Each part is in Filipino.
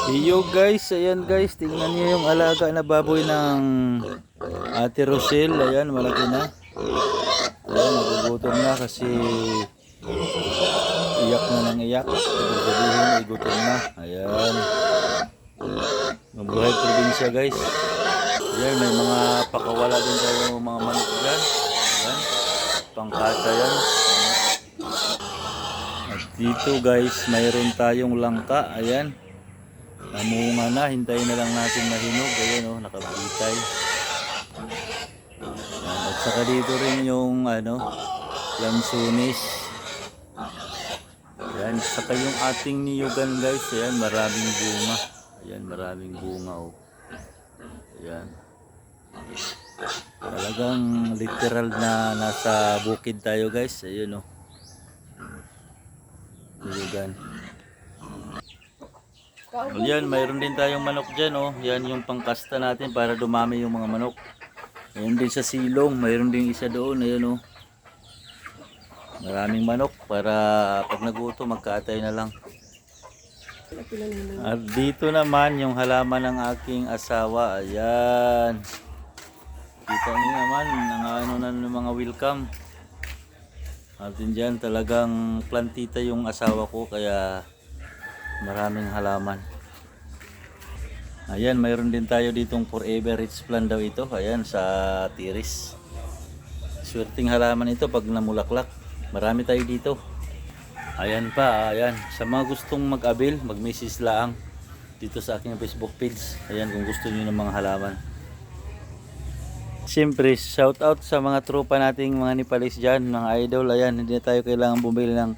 Iyo guys, ayan guys, tingnan niyo yung alaga na baboy ng Ate Rosel. Ayan, malaki na. Ayan, nagugutom na kasi iyak na ng iyak. Ibig sabihin, ay gutom na. Ayan. Mabuhay probinsya guys. Ayan, may mga pakawala din tayo mga manok dyan. Ayan, pangkata yan. At dito guys, mayroon tayong langka. Ayan. Namunga na, hintayin na lang natin mahinog. Ayan o, nakabitay. At saka dito rin yung lansunis. Ayan, saka yung ating niyugan guys. Ayan, maraming bunga. Ayan, maraming bunga o. Ayan. Talagang literal na nasa bukid tayo guys. Ayan o. Niyugan. Ayan, mayroon din tayong manok dyan oh. Yan yung pangkasta natin para dumami yung mga manok. Ayan din sa silong, mayroon din isa doon. Ayan oh. Maraming manok para pag naguto magkaatay na lang. At dito naman yung halaman ng aking asawa. Ayan. Kita niyo naman, na ng mga welcome. At dyan talagang plantita yung asawa ko kaya maraming halaman. Ayan, mayroon din tayo ditong forever rich plant daw ito. Ayan, sa tiris. Swerteng halaman ito pag namulaklak. Marami tayo dito. Ayan pa, ayan. Sa mga gustong mag-avail, mag-message lang dito sa aking Facebook page. Ayan, kung gusto niyo ng mga halaman. Siyempre, shout out sa mga tropa nating mga Nepalese dyan, mga idol. Ayan, hindi na tayo kailangan bumili ng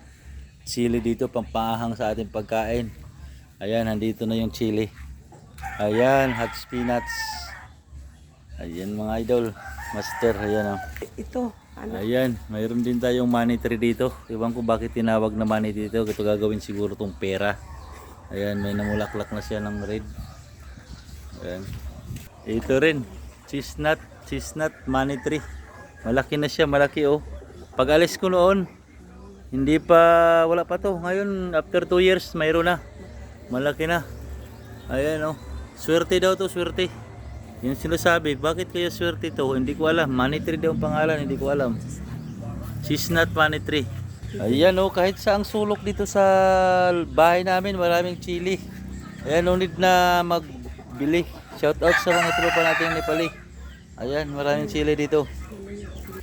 chili dito, pampahang sa ating pagkain. Ayan, nandito na yung chili. Ayan, hot spinach. Ayan mga idol, master. Ayan oh. Ito, ano? Ayan, mayroon din tayong money tree dito. Iwan ko bakit tinawag na money dito. Ito gagawin siguro tong pera. Ayan, may namulaklak na siya ng red. Ayan. Ito rin, chestnut money tree. Malaki na siya, malaki oh. Pag alis ko noon, hindi pa, wala pa to. Ngayon, after 2 years, mayroon na. Malaki na. Ayan oh. Swerte daw to, swerte. Yung sinasabi, bakit kaya swerte to? Hindi ko alam. Money tree daw ang pangalan, hindi ko alam. Chestnut money tree. Ayan oh, kahit saang sulok dito sa bahay namin, maraming chili. Ayan, no need na magbili. Shout out sa mga tropa natin Nepali. Ayan, maraming chili dito.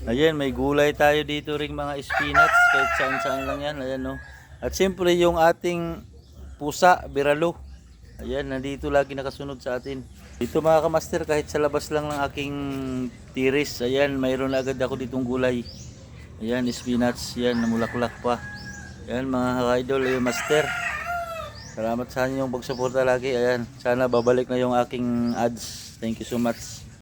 Ayan, may gulay tayo dito ring mga spinach, kahit saan-saan lang yan. Ayan no. At siyempre yung ating pusa, biralo. Ayan, nandito lagi nakasunod sa atin. Dito mga kamaster, kahit sa labas lang ng aking tiris. Ayan, mayroon agad ako ditong gulay. Ayan, spinach. Ayan, namulaklak pa. Ayan mga idol, ayan master. Salamat sa inyong pagsuporta lagi. Ayan, sana babalik na yung aking ads. Thank you so much.